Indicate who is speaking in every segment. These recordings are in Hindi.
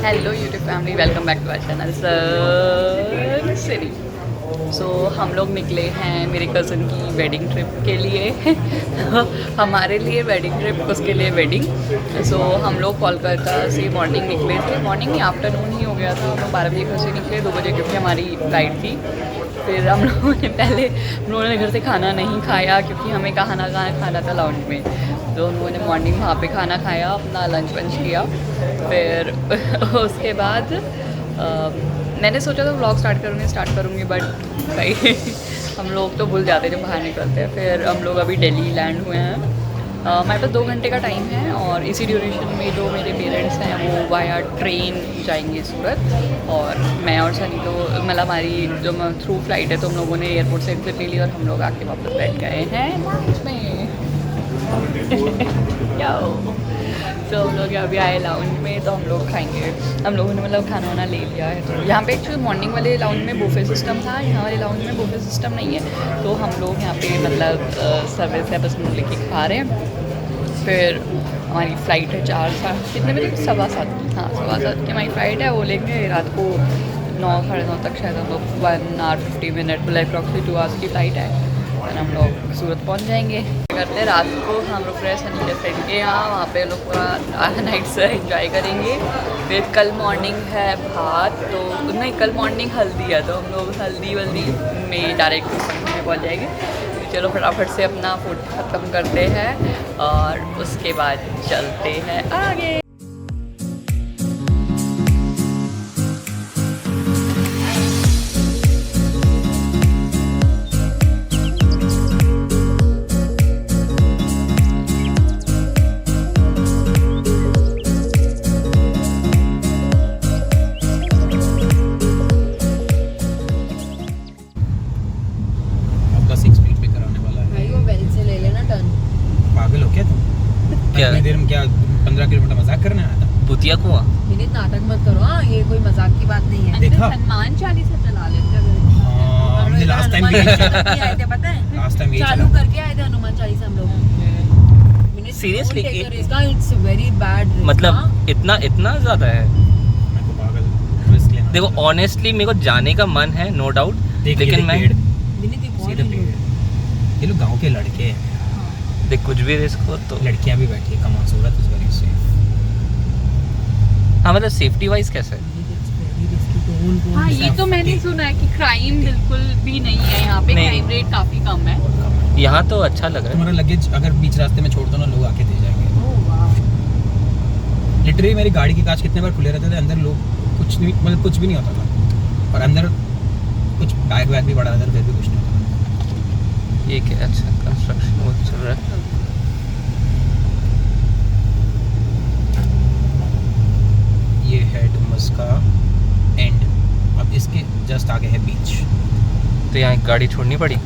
Speaker 1: Hello YouTube family, welcome back to our channel सिरी। सो हम लोग निकले हैं मेरे कज़न की वेडिंग ट्रिप के लिए हमारे लिए वेडिंग ट्रिप, उसके लिए वेडिंग। सो हम लोग कोलकाता से मॉर्निंग निकले थे, मॉर्निंग नहीं आफ्टरनून ही हो गया था। हम लोग 12 बजे घर से निकले, 2 बजे क्योंकि हमारी फ्लाइट थी। फिर हम लोगों ने घर से खाना नहीं खाया क्योंकि हमें खाना खाना था लाउंज में। तो हम लोगों ने मॉर्निंग वहाँ पे खाना खाया, अपना लंच वंच किया। फिर उसके बाद मैंने सोचा था व्लॉग स्टार्ट करूँगी बट भाई हम लोग तो भूल जाते जब बाहर निकलते हैं। फिर हम लोग अभी दिल्ली लैंड हुए हैं। हमारे पास 2 घंटे का टाइम है और इसी ड्यूरेशन में जो मेरे पेरेंट्स हैं वो वाया ट्रेन जाएंगे सूरत, और मैं और सनी तो मतलब हमारी जो थ्रू फ्लाइट है, तो हम लोगों ने एयरपोर्ट से एग्जिट ले ली और हम लोग आके वापस बैठ गए हैं लाउंज में। तो हम लोग अभी आए लाउंज में, तो हम लोग खाएंगे। हम लोगों ने मतलब खाना वाना ले लिया है। तो यहाँ पे एक्चुअली मॉर्निंग वाले लाउंज में बुफे सिस्टम था, यहाँ वाले लाउंज में बुफे सिस्टम नहीं है। तो हम लोग यहाँ पे मतलब सर्विस है, बस हम लेके खा रहे हैं। फिर हमारी फ़्लाइट है 4 कितने बजे, 7:15 की। हाँ 7:15 की हमारी फ़्लाइट है। वो लेंगे रात को 9 साढ़े 9 तक शायद हम लोग 1 आवर 50 मिनट मतलब अप्रॉक्सिमेटली 2 आवर्स की फ़्लाइट है। और हम लोग सूरत पहुंच जाएंगे। करते हैं रात को हम लोग फ्रेश सनी के फ्रेंड के यहाँ, वहाँ पे लोग पूरा नाइट से एंजॉय करेंगे। फिर कल मॉर्निंग है भात, तो नहीं कल मॉर्निंग हल्दी है, तो हम लोग हल्दी वल्दी में डायरेक्ट में पहुँच जाएंगे। तो चलो फटाफट से अपना फूड ख़त्म करते हैं और उसके बाद चलते हैं आगे।
Speaker 2: क्या 15 किलोमीटर मजाक करने आया था?
Speaker 3: भूतिया कुआं।
Speaker 4: नाटक मत करो। हाँ ये कोई मजाक की बात नहीं है।
Speaker 2: देखा?
Speaker 4: हनुमान चालीसा चला लेते
Speaker 2: हमने लास्ट टाइम भी
Speaker 4: आए थे, पता है
Speaker 2: लास्ट टाइम
Speaker 4: चालू करके आए थे हनुमान चालीसा हम लोग।
Speaker 3: Seriously
Speaker 4: it's very bad.
Speaker 3: मतलब इतना ज्यादा है? देखो ऑनेस्टली मेरे को जाने का मन है, नो डाउट, लेकिन मैं
Speaker 2: ये लोग गांव के लड़के हैं,
Speaker 3: देख कुछ भी रिस्क हो तो
Speaker 2: लड़कियां भी बैठी है। कमान सूरत इज वेरी सेफ।
Speaker 3: हाँ मतलब सेफ्टी वाइज कैसे है?
Speaker 4: हाँ ये तो मैंने सुना है कि क्राइम बिल्कुल भी नहीं है यहाँ पे, क्राइम रेट काफी कम है
Speaker 3: यहाँ। तो अच्छा लग रहा है।
Speaker 2: तुम्हारा लगेज अगर बीच रास्ते में छोड़ दो ना, लोग आके दे जाएंगे। लिटरली मेरी गाड़ी के कांच कितने बार खुले रहते थे, अंदर लोग कुछ नहीं, मतलब कुछ भी नहीं होता था, और अंदर कुछ बैग वैग भी पड़ा रहता था, फिर भी कुछ नहीं होता।
Speaker 3: ये क्या अच्छा कंस्ट्रक्शन वो चल रहा है।
Speaker 2: ये है डुमस का एंड, अब इसके जस्ट आगे है बीच।
Speaker 3: तो यहाँ गाड़ी छोड़नी पड़ी।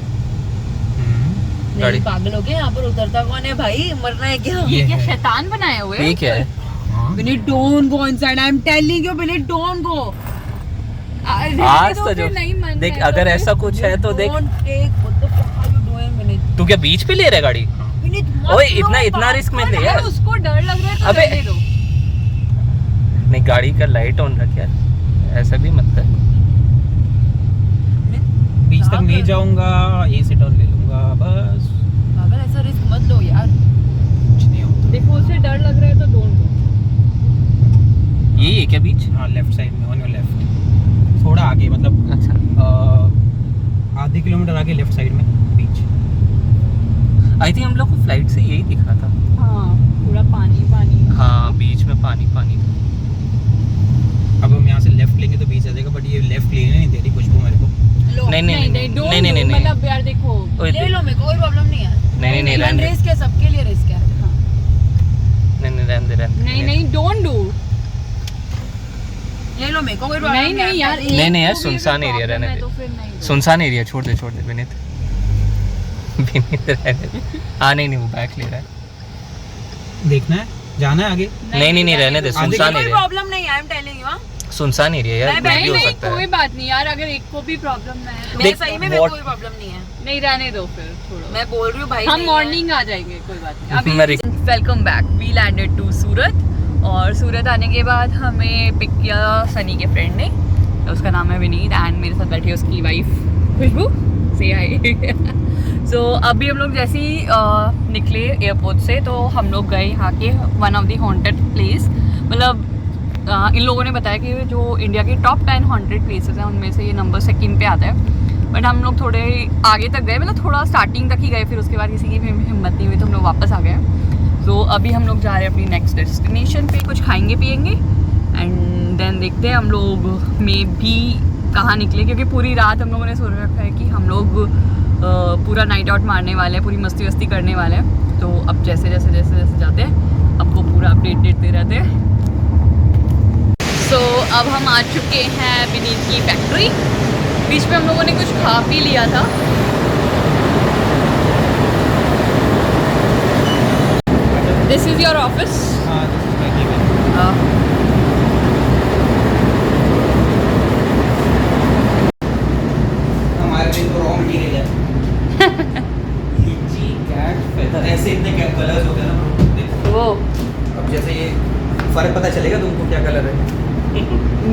Speaker 4: गाड़ी पागल हो गए, यहाँ पर उतरता कौन है भाई? मरना है क्या?
Speaker 2: ये
Speaker 4: क्या शैतान बनाए हुए?
Speaker 3: ये क्या है?
Speaker 4: Billy, don't go inside. I'm telling you, Billy, don't go.
Speaker 3: आज तो जो देख, अगर ऐसा कुछ है तो देख। तू क्या बीच पे ले रहा है गाड़ी? ओए इतना रिस्क मत ले यार।
Speaker 4: उसको डर लग रहा है तो
Speaker 3: अबे
Speaker 4: रहने दो।
Speaker 3: नहीं, गाड़ी का लाइट ऑन रख यार, ऐसा भी मत कर।
Speaker 2: बीच तक नहीं जाऊंगा, ये सिट ऑन ले लूंगा बस।
Speaker 4: पागल, ऐसा रिस्क मत लो यार।
Speaker 2: कुछ नहीं होता।
Speaker 4: देखो उसे डर लग रहा है तो डोंट गो।
Speaker 3: ये है क्या बीच?
Speaker 2: हाँ लेफ्ट साइड में, ऑन योर लेफ्ट, थोड़ा आगे, मतलब
Speaker 3: अच्छा
Speaker 2: आधे किलोमीटर आगे लेफ्ट साइड में बीच।
Speaker 3: आई थिंक हम लोग को फ्लाइट से यही दिखा था।
Speaker 4: हाँ पूरा पानी पानी।
Speaker 3: हाँ बीच में पानी पानी था।
Speaker 2: अब हम यहाँ से लेफ्ट लेंगे तो बीच आ जाएगा, बट ये लेफ्ट लेने नहीं दे रही खुशबू मेरे को।
Speaker 3: नहीं
Speaker 4: मतलब यार देखो, ले लो, मेरे को कोई प्रॉब्लम नहीं है।
Speaker 3: नहीं
Speaker 4: रिस्क है, सबके लिए रिस्क है।
Speaker 3: नहीं रहने दे।
Speaker 4: नहीं डोंट डू। ले लो, मेरे को कोई प्रॉब्लम नहीं यार।
Speaker 3: नहीं यार, सुनसान एरिया रहने दे। सुनसान एरिया छोड़ दे विनीत। रहने दे। हाँ नहीं वो बैक ले रहा है।
Speaker 2: देखना है, जाना है आगे।
Speaker 3: नहीं रहने दे, सुनसान एरिया।
Speaker 4: कोई प्रॉब्लम नहीं, आई एम टेलिंग यू।
Speaker 3: सुनसान एरिया यार, कुछ भी हो सकता है।
Speaker 4: कोई बात नहीं यार, अगर एक को भी प्रॉब्लम ना है तो
Speaker 3: देख,
Speaker 4: सही में कोई प्रॉब्लम नहीं है। नहीं रहने दो फिर, छोड़ो। मैं बोल रही हूँ भाई, हम मॉर्निंग आ जाएंगे, कोई बात नहीं।
Speaker 1: Welcome back, we landed to Surat और सूरत आने के बाद हमें पिक किया सनी के फ्रेंड ने, उसका नाम है विनीत, एंड मेरे साथ बैठी है उसकी वाइफ खुशबू, से हाय। सो अभी हम लोग जैसे ही निकले एयरपोर्ट से तो हम लोग गए यहाँ के one of the haunted place, मतलब इन लोगों ने बताया कि जो इंडिया के टॉप 10 हॉन्टेड प्लेसेस हैं उनमें से ये नंबर 2 पे आता है। बट हम लोग थोड़े आगे तक गए, मतलब थोड़ा स्टार्टिंग तक ही गए, फिर उसके बाद किसी की भी हिम्मत नहीं हुई तो हम लोग वापस आ गए। तो अभी हम लोग जा रहे हैं अपनी नेक्स्ट डेस्टिनेशन पे, कुछ खाएंगे पियेंगे एंड देन देखते हैं हम लोग में भी कहाँ निकले, क्योंकि पूरी रात हम लोगों ने सोच रखा है कि हम लोग पूरा नाइट आउट मारने वाले हैं, पूरी मस्ती वस्ती करने वाले हैं। तो अब जैसे जाते हैं अब वो पूरा अपडेट देते रहते हैं। सो अब हम आ चुके हैं विनीत की फैक्ट्री। बीच में हम लोगों ने कुछ खा पी लिया था। This is your office?
Speaker 2: हाँ, this is my cabin. हमारे दिन तो रॉ मटेरियल है। लीची, कैट, फेदर, ऐसे इतने कलर्स होते हैं ना देखो।
Speaker 1: वो
Speaker 2: अब जैसे ये फर्क पता चलेगा तुमको क्या कलर है।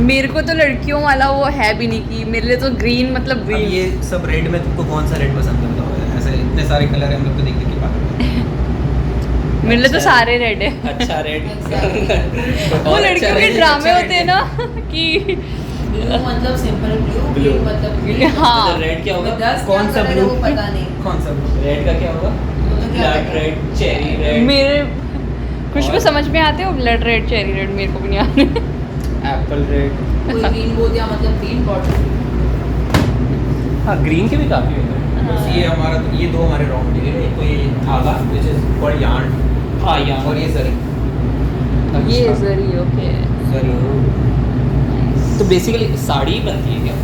Speaker 1: मेरे को तो लड़कियों वाला वो है भी नहीं, कि मेरे लिए तो ग्रीन मतलब
Speaker 2: अब
Speaker 1: ग्रीन।
Speaker 2: ये सब रेड में तुमको कौन सा रेड पसंद करता होगा? ऐसे इतने सारे कलर हैं, हम लोग तो देख के बात करते हैं।
Speaker 1: मेरे लिए तो सारे रेड है।
Speaker 3: अच्छा रेड।
Speaker 1: वो लड़कियों के ड्रामे होते हैं ना कि
Speaker 5: ब्लू मतलब सिंपल ब्लू,
Speaker 2: Blue.
Speaker 5: ग्रीन मतलब green।
Speaker 1: हाँ
Speaker 3: रेड क्या होगा?
Speaker 5: 10
Speaker 2: कौन सा
Speaker 5: क्या
Speaker 2: blue?
Speaker 5: वो पता नहीं।
Speaker 2: कौन सा blue?
Speaker 3: रेड का क्या होगा?
Speaker 5: वो तो क्या
Speaker 3: ब्लैक
Speaker 5: पता।
Speaker 3: रेड, चेरी रेड,
Speaker 1: मेरे कुछ को
Speaker 3: और?
Speaker 1: समझ में आते हो, ब्लड रेड, चेरी रेड मेरे को भी नहीं आते।
Speaker 3: Apple red.
Speaker 5: कोई ग्रीन बोल दिया मतलब ग्रीन बॉटल।
Speaker 3: हाँ ग्रीन के भी काफी होते हैं।
Speaker 2: बस ये हमारा ये दो हमारे रॉ मटेरियल, एक तो ये धागा which is called yarn,
Speaker 3: हाँ यार।
Speaker 2: और ये जरी।
Speaker 1: ये जरी, ओके।
Speaker 2: जरी
Speaker 3: तो बेसिकली साड़ी बनती है क्या?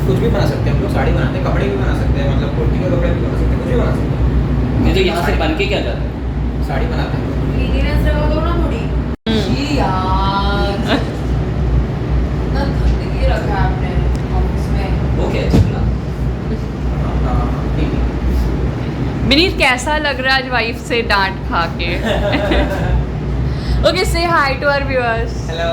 Speaker 2: कुछ भी बना सकते हैं हम लोग, साड़ी बनाते हैं, कपड़े भी बना सकते हैं, मतलब कुर्ती का कपड़ा भी बना सकते हैं, कुछ भी बना सकते हैं।
Speaker 3: ये तो यहाँ से बन के क्या जाता है?
Speaker 2: साड़ी बनाते हैं।
Speaker 5: क्लीनिनेस रखा करो ना थोड़ी। ये यार ना गंदगी रखा है आपने ऑफिस में।
Speaker 3: वो क्या है चिपला?
Speaker 1: विनीत कैसा लग रहा है आज वाइफ से डांट खा के? ओके, से हाय टू आवर व्यूअर्स।
Speaker 2: हेलो।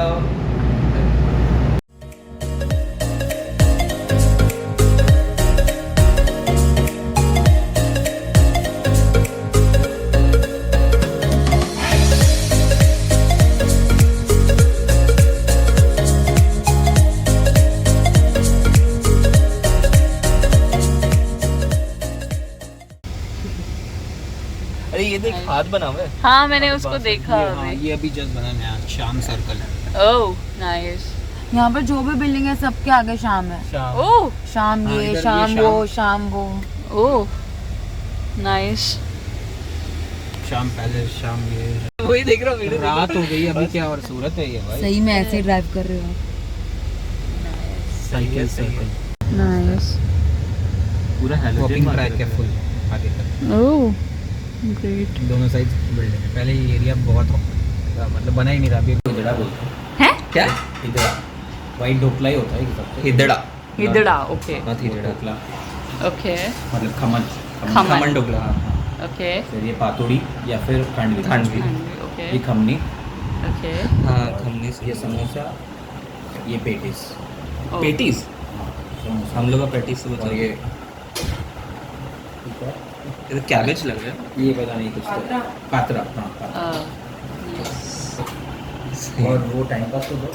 Speaker 3: अरे ये देख हाथ बना हुआ है।
Speaker 1: हाँ मैंने उसको देखा अभी।
Speaker 2: ये अभी जस्ट बना नया शाम सर्कल है।
Speaker 1: Oh nice.
Speaker 5: यहाँ पर जो भी बिल्डिंग है सबके आगे शाम है।
Speaker 2: शाम।
Speaker 1: ओह
Speaker 5: शाम
Speaker 2: हाँ, इधर
Speaker 5: ये
Speaker 2: ये
Speaker 5: शाम वो शाम वो।
Speaker 1: Oh nice.
Speaker 2: शाम पैलेस, शाम ये।
Speaker 3: वही देख रहा हूँ
Speaker 2: रात हो गई अभी क्या, और सूरत है ये भाई।
Speaker 5: सही में ऐसे ही ड्राइव कर रहे हो
Speaker 2: साइकिल सर्कल
Speaker 1: नाइस।
Speaker 3: पूरा
Speaker 2: वॉकिंग ट्रैक है फुल आगे तक,
Speaker 1: ओह ग्रेट।
Speaker 2: दोनों साइड बिल्डिंग है। पहले ये एरिया बहुत मतलब बना ही नहीं था, अभी हिदड़ा बोलते हैं।
Speaker 1: हैं?
Speaker 3: क्या?
Speaker 2: हिदड़ा वाइट ढोकला ही होता है कि सबसे
Speaker 3: हिदड़ा।
Speaker 1: हिदड़ा, ओके
Speaker 2: नॉट हिदड़ा ढोकला,
Speaker 1: ओके
Speaker 2: मतलब खमन
Speaker 1: खमन।
Speaker 2: खमन ढोकला। हाँ, हाँ।
Speaker 1: ओके
Speaker 2: फिर ये पातोड़ी या फिर खांडवी।
Speaker 3: खांडवी।
Speaker 1: ओके
Speaker 2: ये खमनी,
Speaker 1: ओके
Speaker 3: हाँ खमनी से।
Speaker 2: ये समोसा, ये पेटिस।
Speaker 3: पेटीज।
Speaker 2: समोसा
Speaker 3: हम लोग का पेटीज से
Speaker 2: और ये
Speaker 3: तो कैबेज लग रहा है।
Speaker 2: ये पता नहीं कुछ तो पात्रा। हाँ पात्रा। और वो टाइम पास तो दो।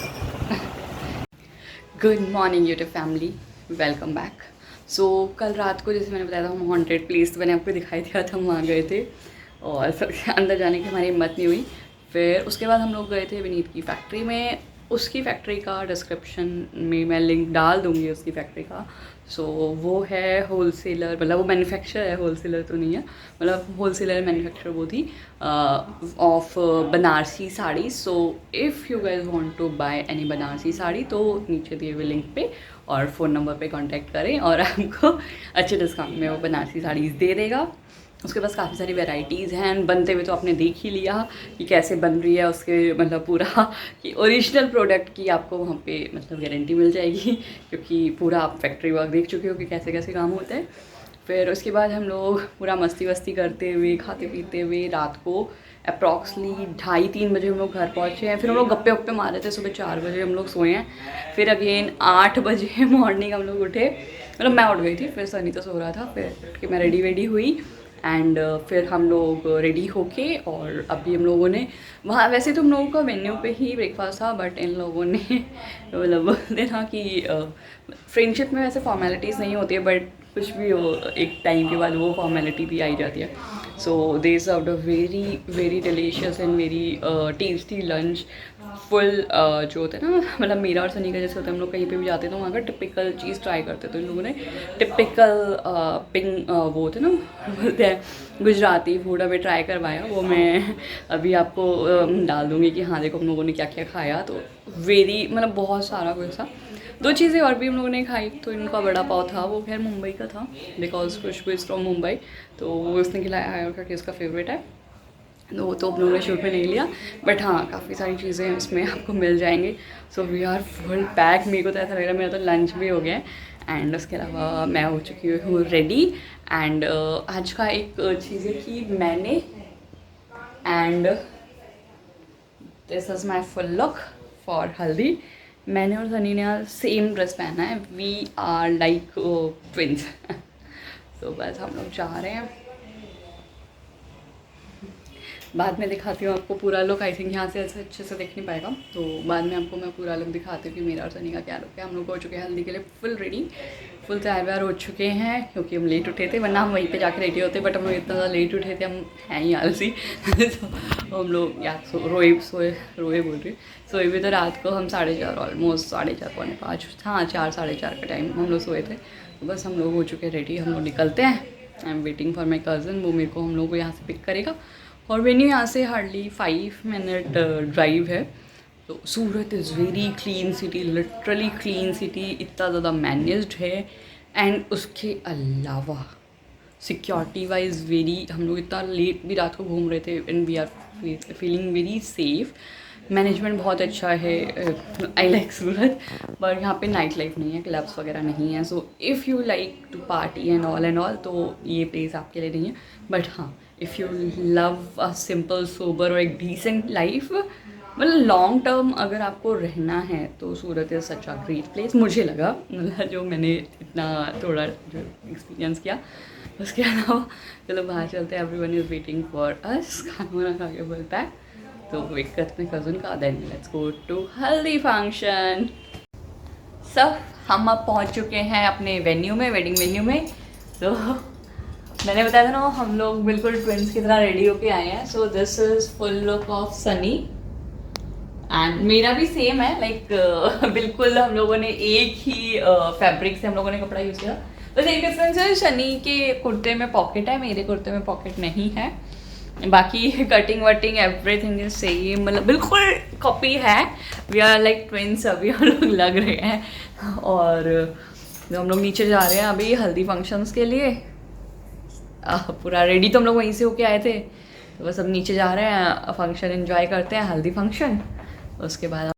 Speaker 1: Good morning YouTube family, welcome back. So कल रात को जैसे मैंने बताया था हम हॉन्टेड प्लेस मैंने आपको दिखाई दिया था, हम वहाँ गए थे और सबसे अंदर जाने की हमारी हिम्मत नहीं हुई। फिर उसके बाद हम लोग गए थे विनीत की फैक्ट्री में। उसकी फैक्ट्री का डिस्क्रिप्शन में मैं लिंक डाल दूँगी उसकी फैक्ट्री का। सो वो है होलसेलर, मतलब वो मैन्युफैक्चर है, होलसेलर तो नहीं है, मतलब होलसेलर मैन्युफैक्चर वो थी of Banarasi sari. So if you guys want to buy any Banarasi sari तो नीचे दिए हुए लिंक पे और फ़ोन नंबर पे कांटेक्ट करें और आपको अच्छे डिस्काउंट में वो बनारसी साड़ीज़ दे देगा। उसके पास काफ़ी सारी वैराइटीज़ हैं, बनते हुए तो आपने देख ही लिया कि कैसे बन रही है, उसके मतलब पूरा कि ओरिजिनल प्रोडक्ट की आपको वहाँ पे मतलब गारंटी मिल जाएगी, क्योंकि पूरा आप फैक्ट्री वर्क देख चुके हो कि कैसे कैसे काम होता है। फिर उसके बाद हम लोग पूरा मस्ती वस्ती करते हुए खाते पीते हुए रात को अप्रॉक्सली 2:30-3 बजे हम लोग घर पहुँचे हैं। फिर हम लोग गप्पे वप्पे मारे थे, सुबह 4 बजे हम लोग सोए हैं। फिर अगेन 8 बजे मॉर्निंग हम लोग उठे, मतलब मैं उठ गई थी, फिर सनी तो सो रहा था। फिर उठ के मैं रेडी वेडी हुई एंड फिर हम लोग रेडी होके और अभी हम लोगों ने वहाँ, वैसे तो हम लोगों का वेन्यू पे ही ब्रेकफास्ट था, बट इन लोगों ने मतलब बोलते ना कि फ्रेंडशिप में वैसे फॉर्मेलिटीज़ नहीं होती है, बट कुछ भी हो एक टाइम के बाद वो फॉर्मेलिटी भी आई जाती है। So they served a very very delicious and very tasty lunch. Full जो होता है ना, मतलब मेरा और सनी का जैसे होता है, हम लोग कहीं पे भी जाते हैं तो वहाँ का टिपिकल चीज़ ट्राई करते, तो इन लोगों ने टिपिकल वो होते ना बोलते हैं गुजराती फूड हमें ट्राई करवाया। वो मैं अभी आपको डाल दूँगी कि हाँ देखो हम लोगों ने क्या क्या खाया। तो वेरी मतलब बहुत सारा कुछ था। 2 चीज़ें और भी हम लोगों ने खाई। तो इनका बड़ा पाव था, वो खैर मुंबई का था, because Khushbu is from Mumbai, तो वो उसने खिलाया है क्योंकि उसका फेवरेट है। वो तो हम लोगों ने शूट में नहीं लिया, बट हाँ काफ़ी सारी चीज़ें उसमें आपको मिल जाएंगी। So we are full pack. मेरे को तो ऐसा लग रहा है मेरा तो लंच भी हो गया है एंड उसके अलावा मैं हो चुकी हूँ रेडी। एंड आज का एक चीज़ है कि मैंने and this is my full look for हल्दी। मैंने और सनी ने आज सेम ड्रेस पहना है। We are like twins. तो बस हम लोग जा रहे हैं, बाद में दिखाती हूँ आपको पूरा लुक। आई थिंक यहाँ से ऐसे अच्छे से देख नहीं पाएगा, तो बाद में आपको मैं पूरा लुक दिखाती हूँ कि मेरा और सनी का क्या लुक है। हम लोग हो चुके हैं हल्दी के लिए फुल रेडी, फुल तैयार व्यार हो चुके हैं क्योंकि हम लेट उठे थे, वरना हम वहीं पे जाके रेडी होते, बट हम लोग इतना ज़्यादा लेट उठे थे, हम हैं ही आलसी। तो हम लोग या रोए बोल रही सोए भी तो रात को हम 4:30 ऑलमोस्ट 4:30 पौने 5, हाँ 4 साढ़े 4 का टाइम हम लोग सोए थे। तो बस हम लोग हो चुके हैं रेडी, हम लोग निकलते हैं। I am waiting for my cousin, वो मेरे को हम लोग को यहाँ से पिक करेगा और वेन्यू यहाँ से हार्डली 5 मिनट ड्राइव है। तो Surat is very clean city, literally clean city, इतना ज़्यादा मैनेज्ड है। एंड उसके अलावा सिक्योरिटी वाइज वेरी, हम लोग इतना लेट भी रात को घूम रहे थे and we are feeling very safe. Management बहुत अच्छा है। आई लाइक सूरत, पर यहाँ पे नाइट लाइफ नहीं है, क्लब्स वगैरह नहीं है। So if you like to party and all तो ये प्लेस आपके लिए नहीं है। बट हाँ, if you love a simple sober और एक डिसेंट लाइफ, मतलब लॉन्ग टर्म अगर आपको रहना है तो Surat is such a great place, मुझे लगा, मतलब जो मैंने इतना थोड़ा जो एक्सपीरियंस किया। उसके अलावा चलो बाहर चलते हैं, everyone is waiting for us. खाना वाना खा के फुल पैक, तो वेट करते हैं कज़न का, देन लेट्स गो टू हल्दी फंक्शन। सब हम अब पहुंच चुके हैं अपने वेन्यू में, वेडिंग वेन्यू में। तो मैंने बताया था ना हम लोग बिल्कुल ट्विंस की तरह रेडी होके आए हैं। So this is full look of Sunny and मेरा भी सेम है, लाइक बिल्कुल हम लोगों ने एक ही फैब्रिक से हम लोगों ने कपड़ा यूज़ किया। बस एक डिफरेंस है, शनी के कुर्ते में पॉकेट है, मेरे कुर्ते में पॉकेट नहीं है। बाकी कटिंग वटिंग एवरीथिंग इज सेम, मतलब बिल्कुल कॉपी है। वी आर लाइक ट्विंस, अभी हम लोग लग रहे हैं। और जब हम लोग नीचे जा रहे हैं अभी हल्दी फंक्शंस के लिए, पूरा रेडी तो हम लोग वहीं से होके आए थे, तो बस अब नीचे जा रहे हैं, फंक्शन एंजॉय करते हैं, हल्दी फंक्शन। उसके बाद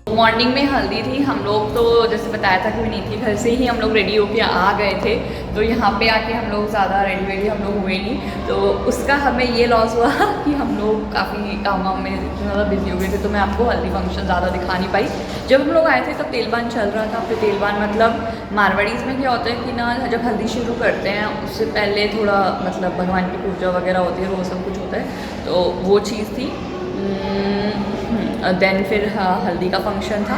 Speaker 1: मॉर्निंग में हल्दी थी। हम लोग तो जैसे बताया था कि विनीत के घर से ही हम लोग रेडी होके आ गए थे, तो यहाँ पे आके हम लोग ज़्यादा रेडी वेडी हम लोग हुए नहीं। तो उसका हमें ये लॉस हुआ कि हम लोग काफ़ी काम में इतना ज़्यादा बिजी हो गए थे, तो मैं आपको हल्दी फंक्शन ज़्यादा दिखा नहीं पाई। जब हम लोग आए थे तब तेलबान चल रहा था। फिर तेलबान मतलब मारवाड़ीज़ में क्या होता है कि ना, जब हल्दी शुरू करते हैं उससे पहले थोड़ा मतलब भगवान की पूजा वगैरह होती है, वो सब कुछ होता है, तो वो चीज़ थी। देन फिर हल्दी का फंक्शन था।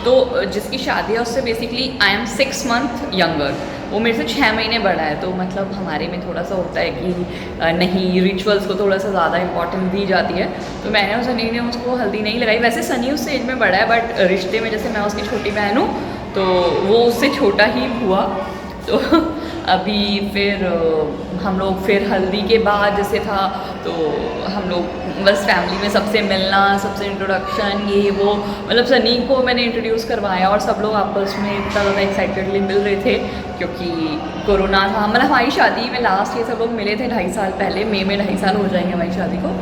Speaker 1: तो जिसकी शादी है उससे basically I am 6 month younger, वो मेरे से 6 महीने बड़ा है। तो मतलब हमारे में थोड़ा सा होता है कि नहीं, रिचुअल्स को थोड़ा सा ज़्यादा इंपॉर्टेंस दी जाती है। तो मैंने और सनी ने उसको हल्दी नहीं लगाई। वैसे सनी उससे एज में बड़ा है, बट रिश्ते में जैसे मैं उसकी छोटी बहन हूँ तो वो उससे छोटा ही हुआ। तो अभी फिर हम लोग फिर हल्दी के बाद जैसे था, तो हम लोग बस फैमिली में सबसे मिलना, सबसे इंट्रोडक्शन, ये वो, मतलब सनी को मैंने इंट्रोड्यूस करवाया और सब लोग आपस में इतना ज़्यादा एक्साइटेडली मिल रहे थे क्योंकि कोरोना था। मतलब हमारी शादी में लास्ट ये सब लोग मिले थे 2.5 साल पहले, मई में 2.5 साल हो जाएंगे हमारी शादी को।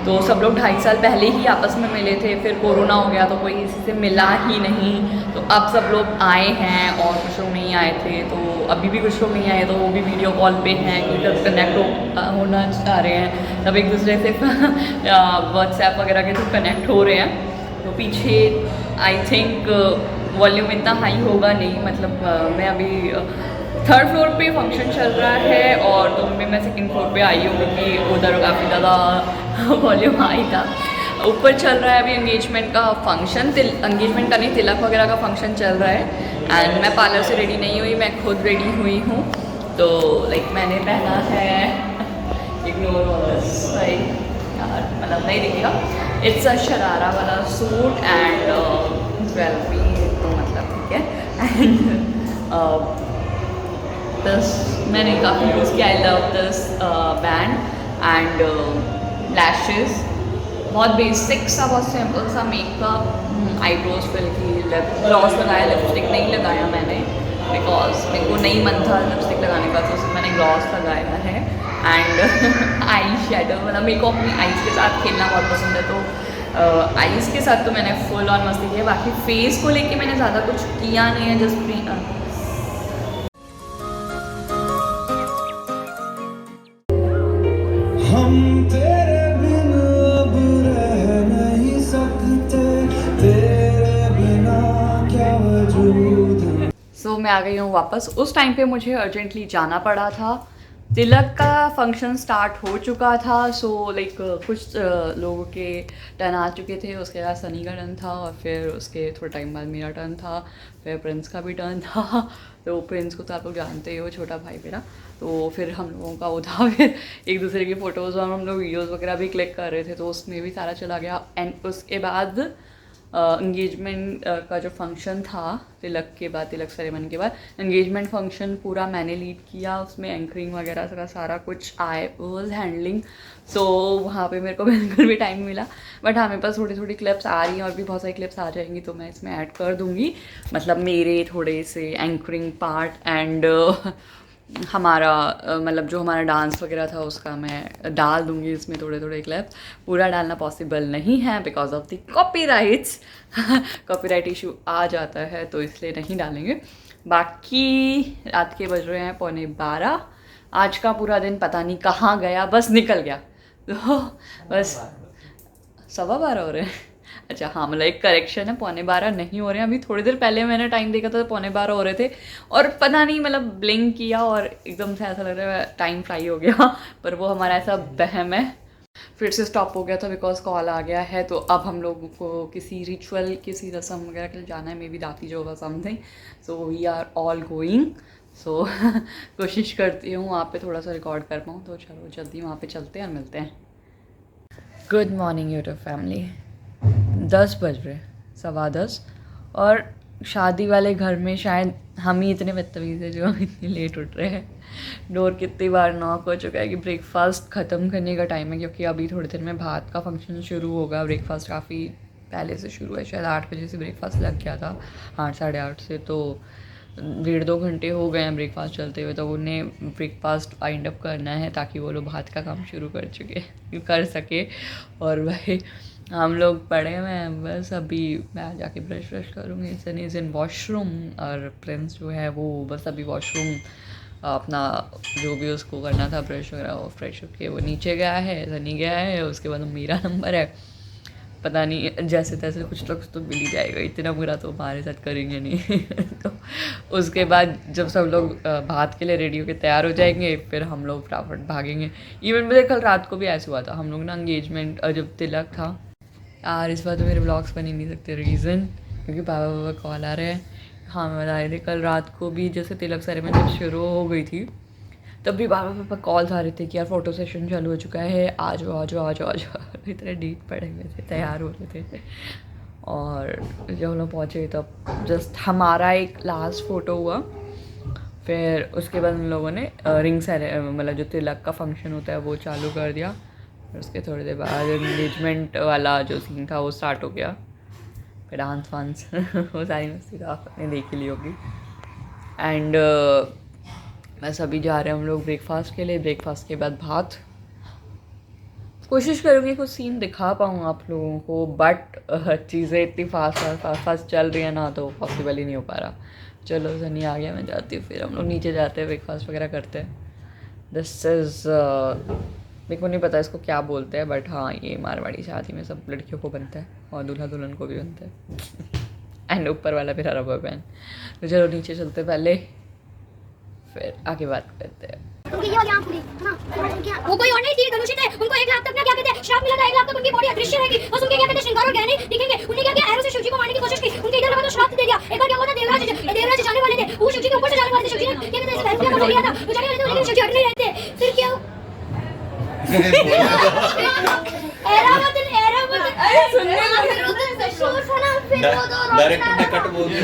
Speaker 1: तो सब लोग 2.5 साल पहले ही आपस में मिले थे, फिर कोरोना हो गया तो कोई किसी से मिला ही नहीं। तो अब सब लोग आए हैं और कुछ लोग नहीं आए थे, तो अभी भी कुछ लोग नहीं आए, तो वो भी वीडियो कॉल पे हैं कि कनेक्ट होना चाह रहे हैं, सब एक दूसरे से व्हाट्सएप वगैरह के थ्रू कनेक्ट हो रहे हैं। तो पीछे आई थिंक वॉल्यूम इतना हाई होगा नहीं, मतलब मैं अभी 3rd फ्लोर पे फंक्शन चल रहा है और तो मैं 2nd फ्लोर पे आई हूँ क्योंकि उधर काफ़ी ज़्यादा वॉल्यूम हाई था। ऊपर चल रहा है अभी एंगेजमेंट का फंक्शन, एंगेजमेंट का नहीं, तिलक वगैरह का फंक्शन चल रहा है। एंड मैं पार्लर से रेडी नहीं हुई, मैं खुद रेडी हुई हूँ। तो लाइक मैंने पहना है, इग्नोर ऑल दिस यार, मतलब नहीं दिखेगा, इट्स अ शरारा वाला सूट एंड ज्वेलरी, तो मतलब ठीक है। एंड दिस मैंने काफ़ी यूज़ किया, I love this band and lashes, बहुत बेसिक सा, बहुत सिंपल सा मेकअप, आईब्रोज फिल की, ग्लॉस लगाया, लिपस्टिक नहीं लगाया मैंने बिकॉज मेरे को नहीं मन था लिपस्टिक लगाने का, तो उसमें मैंने ग्लॉस लगाया है। एंड आई शेडो, मतलब मेरे को अपनी आईज़ के साथ खेलना बहुत पसंद है, तो आईज़ के साथ तो मैंने फुल ऑन मस्ती की है। बाकी फेस को लेके मैंने ज़्यादा कुछ किया नहीं है, जस्ट
Speaker 6: हम तेरे बिन अब रह नहीं सकते, तेरे बिना क्या वजूद।
Speaker 1: सो मैं आ गई हूँ वापस। उस टाइम पे मुझे अर्जेंटली जाना पड़ा था, तिलक का फंक्शन स्टार्ट हो चुका था। सो लाइक कुछ लोगों के टर्न आ चुके थे, उसके बाद सनी का टर्न था और फिर उसके थोड़ा टाइम बाद मेरा टर्न था, फिर प्रिंस का भी टर्न था। तो प्रिंस को तो आप लोग जानते ही हो, छोटा भाई मेरा। तो फिर हम लोगों का वो था, फिर एक दूसरे की फ़ोटोज़ और हम लोग वीडियोज़ वगैरह भी क्लिक कर रहे थे, तो उसमें भी सारा चला गया। एंड उसके बाद एंगेजमेंट का जो फंक्शन था, तिलक के बाद, तिलक सेरेमनी के बाद एंगेजमेंट फंक्शन पूरा मैंने लीड किया, उसमें एंकरिंग वगैरह का सारा कुछ आई वाज हैंडलिंग। सो वहाँ पे मेरे को बिल्कुल भी टाइम मिला, बट हाँ मेरे पास थोड़ी थोड़ी क्लिप्स आ रही हैं और भी बहुत सारी क्लिप्स आ जाएंगी, तो मैं इसमें ऐड कर दूँगी। मतलब मेरे थोड़े से एंकरिंग पार्ट एंड हमारा मतलब जो हमारा डांस वगैरह था उसका मैं डाल दूँगी इसमें थोड़े थोड़े क्लिप्स। पूरा डालना पॉसिबल नहीं है because of the copyrights, copyright issue आ जाता है, तो इसलिए नहीं डालेंगे। बाकी रात के बज रहे हैं 11:15। आज का पूरा दिन पता नहीं कहाँ गया, बस निकल गया। तो बस 12:15 हो रहे हैं। अच्छा हाँ, मतलब एक करेक्शन है, 11:15 नहीं हो रहे हैं। अभी थोड़ी देर पहले मैंने टाइम देखा था तो 11:15 हो रहे थे और पता नहीं मतलब ब्लिंक किया और एकदम से ऐसा लग रहा है टाइम फ्लाई हो गया। पर वो हमारा ऐसा वहम है। फिर से स्टॉप हो गया था बिकॉज कॉल आ गया है। तो अब हम लोगों को किसी रिचुअल, किसी रस्म वगैरह के लिए जाना है, मे बी दाती जो होगा something. So we are all going. So कोशिश करती हूँ वहाँ पे थोड़ा सा रिकॉर्ड कर पाऊँ, तो चलो जल्दी वहाँ पे चलते हैं और मिलते हैं। Good morning YouTube family. 10 बज रहे, 10:15, और शादी वाले घर में शायद हम ही इतने बदतमीज़ हैं जो हम इतने लेट उठ रहे हैं। डोर कितनी बार नॉक हो चुका है कि ब्रेकफास्ट ख़त्म करने का टाइम है, क्योंकि अभी थोड़ी देर में भात का फंक्शन शुरू होगा। ब्रेकफास्ट काफ़ी पहले से शुरू है, शायद 8 बजे से ब्रेकफास्ट लग गया था, 8 साढ़े 8 से, तो 1.5-2 घंटे हो गए हैं ब्रेकफास्ट चलते हुए। तो उन्हें ब्रेकफास्ट वाइंड अप करना है ताकि वो लोग भात का काम शुरू कर सके। और भाई हम लोग पड़े हुए हैं, बस अभी मैं जाके ब्रश करूँगी। सनी इज़ इन वॉशरूम और प्रिंस जो है वो बस अभी वॉशरूम अपना जो भी उसको करना था ब्रश वगैरह वो फ्रेश होके वो नीचे गया है, सनी गया है। उसके बाद मेरा नंबर है, पता नहीं जैसे तैसे कुछ लोग तो मिल ही जाएगा, इतना बुरा तो हमारे साथ करेंगे नहीं। तो उसके बाद जब सब लोग भात के लिए रेडी होकर तैयार हो जाएंगे, फिर हम लोग फटाफट भागेंगे। इवन मुझे कल रात को भी ऐसा हुआ था, हम लोग ना एंगेजमेंट जब तिलक था यार, इस बार तो मेरे ब्लॉग्स बन ही नहीं सकते, रीज़न क्योंकि पापा कॉल आ रहे हैं। हाँ मैं बता रही थी, कल रात को भी जैसे तिलक सेरेमनी जब शुरू हो गई थी तब भी पापा कॉल्स आ रहे थे कि यार फ़ोटो सेशन चालू हो चुका है, आ जाओ। इतने डीट पड़े हुए थे, तैयार हो रहे थे। और जब हम लोग पहुँचे तब जस्ट हमारा एक लास्ट फ़ोटो हुआ, फिर उसके बाद उन लोगों ने रिंग मतलब जो तिलक का फंक्शन होता है वो चालू कर दिया। फिर उसके थोड़ी देर बाद एंगेजमेंट वाला जो सीन था वो स्टार्ट हो गया, फिर डांस वांस वो सारी मस्ती तो आपने देख ली होगी। एंड बस अभी जा रहे हैं हम लोग ब्रेकफास्ट के लिए। ब्रेकफास्ट के बाद भात, कोशिश करूँगी कुछ सीन दिखा पाऊँ आप लोगों को, बट चीज़ें इतनी फास्ट चल रही है ना, तो पॉसिबल ही नहीं हो पा रहा। चलो सनी आ गया, मैं जाती हूँ, फिर हम लोग नीचे जाते हैं, ब्रेकफास्ट वगैरह करते हैं। दिस इज़ मेरे को नहीं पता इसको क्या बोलते हैं, बट हाँ ये मारवाड़ी शादी में सब लड़कियों को बनता है और दूल्हा दुल्हन को भी बनता है। एंड ऊपर वाला फिर हरा बहन। तो चलो नीचे चलते पहले, फिर आगे बात करते हैं।
Speaker 7: उनकी ये वाली आंख खुली ना, वो कोई और नहीं थी, धनुषी थे। उनको 1 लाख तक ना क्या कहते हैं, श्राप मिला था, 1 लाख तक उनकी बॉडी अदृश्य रहेगी। बस उनके क्या कहते हैं, श्रृंगार और गहने दिखेंगे। उन्हें क्या किया, एरो से शिवजी को मारने की कोशिश की, उनके इधर लगा तो श्राप दे दिया। एक बार क्या हुआ था, देवराज जाने वाले थे, वो शिवजी के ऊपर से जाने वाले थे। शिवजी ने क्या कहते हैं, पैर को लिया था, वो जाने वाले थे, लेकिन शिवजी हट नहीं रहते। फिर क्या
Speaker 8: डायरेक्टर ने कट बोल दिया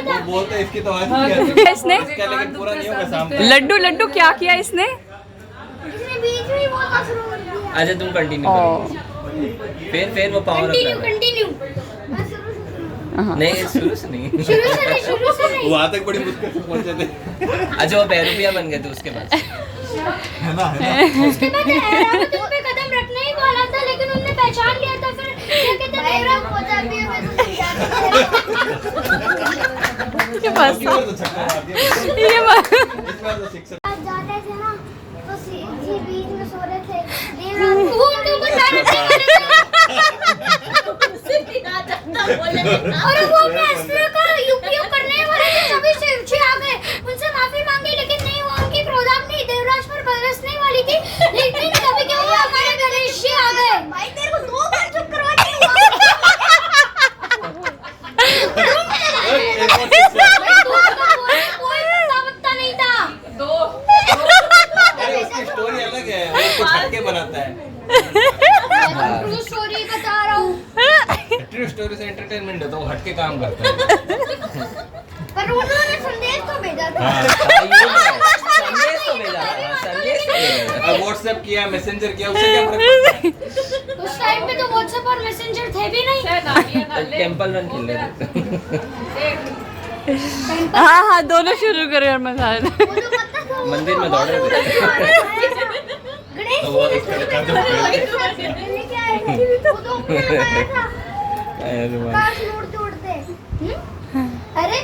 Speaker 8: वो बोलते इसकी तो आवाज नहीं आती
Speaker 1: इसने
Speaker 8: लेकिन पूरा नहीं होगा शाम तक।
Speaker 1: लड्डू लड्डू क्या किया इसने?
Speaker 7: बीच में ही बोलना शुरू कर दिया।
Speaker 3: अच्छा तुम कंटिन्यू करो, फिर वो पावर
Speaker 7: कंटिन्यू
Speaker 3: नहीं, शुरू से नहीं।
Speaker 8: वहाँ तक बड़ी मुश्किल से पहुंचे थे।
Speaker 3: अच्छा वो पैरुपिया बन गए थे उसके बाद।
Speaker 8: है ना
Speaker 7: उसके बाद ऐरावत उन पे कदम रखने ही वाला था, लेकिन उनने पहचान लिया था। फिर क्या कहते हैं,
Speaker 1: ये बस
Speaker 8: तो छक्का मार दिया
Speaker 1: ये बस
Speaker 8: इस बार तो सिक्स
Speaker 7: जाते थे ना, तो जी बीच में सो रहे थे, देवराज वो उनके ऊपर पैर रखने वाले थे। और वो अपने अस्त्र का उपयोग करने वाले थे, सभी शिवजी आ गए, उनसे माफी मांगी, लेकिन नहीं, वो उनकी क्रोधाग्नि देवराज पर बरसने वाली थी। लेकिन कभी क्या हुआ, हमारे गणेश जी आ गए। भाई तेरे को 2 बार चुप करवा दिया। कोई पत्ता नहीं था।
Speaker 8: अरे उसकी स्टोरी अलग है, वो कुछ हटके बनाता है।
Speaker 7: ट्रू स्टोरी बता रहा हूँ।
Speaker 8: ट्रू स्टोरी से एंटरटेनमेंट है तो वो हटके काम करता है।
Speaker 7: पर उन्होंने संदेश तो भेजा था।
Speaker 3: संदेश तो भेजा था, संदेश तो भेजा था।
Speaker 8: व्हाट्सएप किया, मैसेंजर किया, उससे क्या फर्क पड़ता है?
Speaker 7: उस टाइम पे तो व्हाट्सएप और मैसेंजर थे भी नहीं।
Speaker 3: टेंपल रन खेल रहे थे।
Speaker 1: हाँ हाँ दोनों शुरू करो यार, मजा आ रहा है।
Speaker 3: मंदिर में दौड़ रहे थे।
Speaker 7: गणेश
Speaker 8: तो वो इसका
Speaker 7: लेके आए थे, वो तो अपने आप आया था।
Speaker 3: अरे वाह।
Speaker 7: काश उड़ते उड़ते। अरे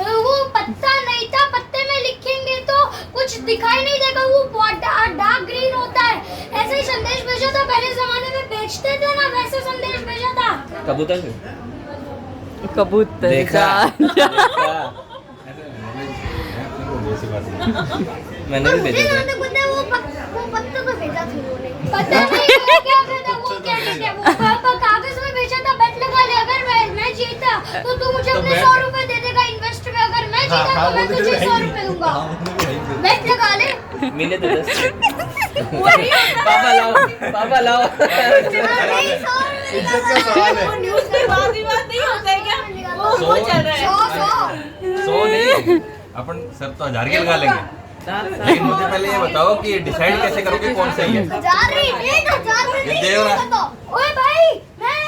Speaker 7: वो पत्ता नहीं था, पत्ते में लिखेंगे तो कुछ दिखाई नहीं देगा, वो डार्क ग्रीन होता है। ऐसे ही संदेश भेजा था, पहले जमाने में बेचते थे ना, वैसे संदेश भेजा था।
Speaker 3: कबूतर से
Speaker 1: कबूतर
Speaker 3: देखा मैंने भी भेजा था।
Speaker 7: वो पत्ता तो भेजा था उन्होंने। पता नहीं क्या था, वो क्या कहते हैं, वो कागज में भेजा था, बेट लगा ले, अगर मैं जीता तो तू मुझे अपने 100 रुपए दे देगा इन्वेस्ट में, अगर मैं जीता तो मैं तुझे 100 रुपए दूंगा। बेट लगा ले।
Speaker 3: मिले थे 10। पापा लाओ, पापा लाओ।
Speaker 8: इज्जत का सवाल है।
Speaker 5: न्यूज़ में बात नहीं होता है क्या? वो चल रहा है।
Speaker 8: 100 नहीं, अपन सर तो 1000 के लगा लेंगे, लेकिन मुझे पहले ये बताओ कि डिसाइड कैसे करोगे कौन सही है?
Speaker 7: 1000 में ओए भाई, मैं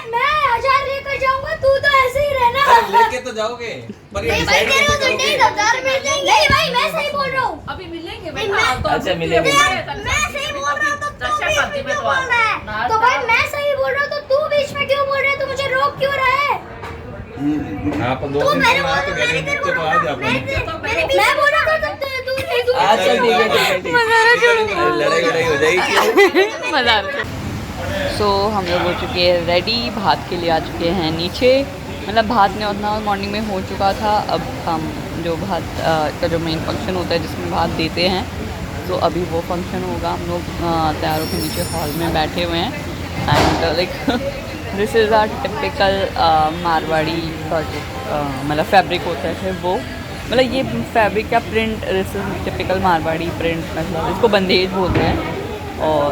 Speaker 7: 1000 लेकर जाऊंगा, तू तो ऐसे ही रहना।
Speaker 8: अरे लेके तो जाओगे, पर ये डिसाइड कैसे करोगे?
Speaker 7: 1000 मिल जाएंगे। नहीं भाई, मैं सही बोल रहा हूँ।
Speaker 5: अभी मिलेंगे
Speaker 7: नहीं,
Speaker 5: बेटा।
Speaker 7: मैं-
Speaker 5: तो
Speaker 3: अच्छा,
Speaker 5: अभी
Speaker 3: मिलेंगे।
Speaker 5: क्यों
Speaker 7: मैं सही बोल रहा हूँ तो तू बीच में क्यों बोल रहा है? तो भाई मैं सही बोल रहा हूँ तो तू बीच में क्यों बोल रहा है? तू मुझे रोक क्यों रहा है?
Speaker 8: हाँ, पर 2
Speaker 7: तू
Speaker 8: दिन
Speaker 7: मेरे
Speaker 8: में आया तो गारंटी तो आ जा अपन।
Speaker 7: मैं बोल रहा था तब तू
Speaker 3: अच्छा ठीक है, ठीक है, ठीक है। लड़ाई वड़ाई हो जाएगी।
Speaker 1: मजा आ रहा है। सो हम लोग हो चुके हैं रेडी, भात के लिए आ चुके हैं नीचे। मतलब भात ने उतना मॉर्निंग में हो चुका था, अब हम जो भात का जो मेन फंक्शन होता है जिसमें भात देते हैं, तो अभी वो फंक्शन होगा। हम लोग तैयारों के नीचे हॉल में बैठे हुए हैं। And like this is our typical Marwari का जो मतलब फैब्रिक होता है, फिर वो मतलब ये फैब्रिक का print, this is typical Marwari print, मतलब इसको बंदेज बोलते हैं। और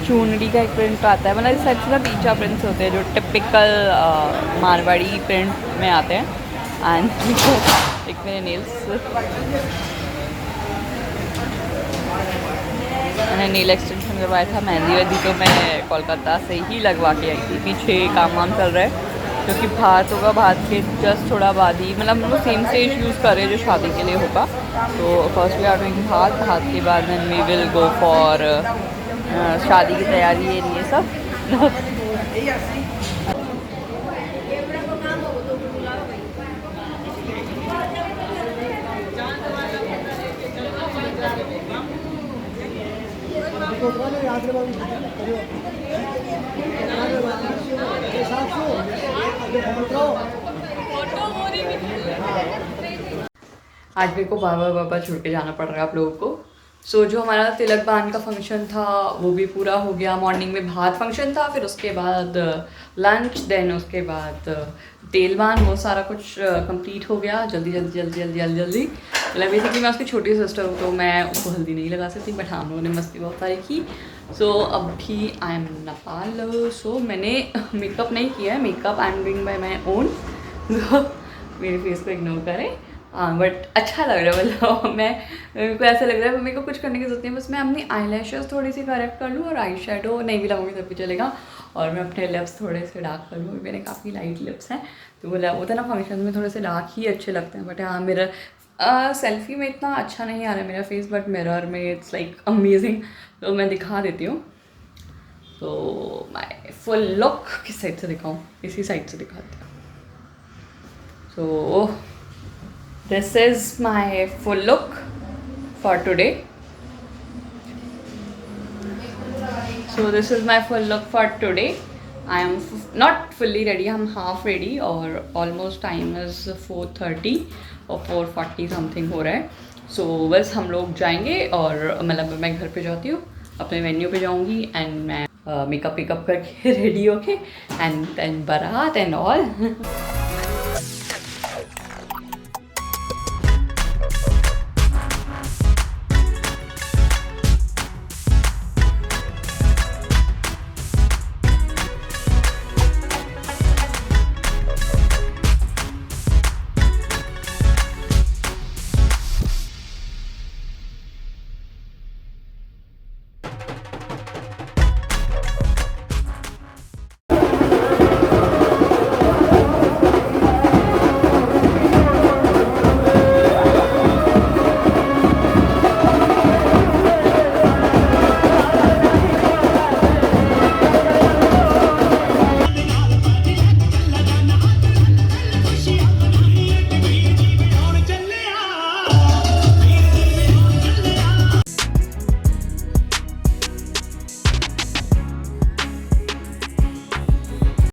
Speaker 1: चूनड़ी का एक प्रिंट आता है, मतलब इस टाइप से सब ईचा प्रिंट्स होते हैं जो टिपिकल मारवाड़ी प्रिंट में आते हैं। एंड एक मेरे नेल्स, मैंने नील एक्सटेंशन करवाया था, मेहंदी वेहंदी तो मैं कोलकाता से ही लगवा के आई थी। पीछे काम वाम चल रहा है क्योंकि भात होगा, भात के जस्ट थोड़ा बाद ही मतलब हम लोग सेम स्टेज यूज़ कर रहे हैं जो शादी के लिए होगा। तो फर्स्ट वी आर डूइंग भात, भात के बाद then we will go for शादी की तैयारी ये सब। आज मेरे को बाबा छोड़ के जाना पड़ रहा है आप लोगों को। सो जो हमारा तिलक बांध का फंक्शन था वो भी पूरा हो गया। मॉर्निंग में भात फंक्शन था, फिर उसके बाद लंच, देन उसके बाद तेल बांध, वो सारा कुछ कंप्लीट हो गया जल्दी। मतलब बेसिकली मैं उसकी छोटी सिस्टर हूँ तो मैं उसको हल्दी नहीं लगा सकती, बट हम लोगों ने मस्ती बहुत सारी की। सो अभी आई एम नेपाल। सो मैंने मेकअप नहीं किया है, makeup I am doing by my own. मेरे फेस को इग्नोर करें। हाँ बट अच्छा लग रहा है, मतलब मेरे को ऐसा लग रहा है मेरे को कुछ करने की जरूरत नहीं है, बस मैं अपनी आई लैशेज़ थोड़ी सी करेक्ट कर लूँ और आई शेडो नहीं भी लगाऊंगी तब भी चलेगा, और मैं अपने लिप्स थोड़े से डार्क कर लूँ। मेरे काफ़ी लाइट लिप्स हैं तो बोला होता है ना फंक्शन में थोड़े से डार्क ही अच्छे लगते हैं। बट हाँ मेरा सेल्फी में इतना अच्छा नहीं आ रहा है मेरा फेस, बट मिरर में इट्स लाइक अमेजिंग। तो मैं दिखा देती हूँ। तो माय फुल लुक किस साइड से दिखाऊँ, इसी साइड से दिखाती हूँ। सो this is my full look for today. So this is my full look for today. I am not fully ready, I'm half ready और almost time is 4:30 और 4:40 something हो रहा है। So बस हम लोग जाएंगे और मतलब मैं घर पे जाती हूँ, अपने वेन्यू पे जाऊँगी एंड मैं मेकअप करके रेडी होके एंड देन बारात एंड ऑल।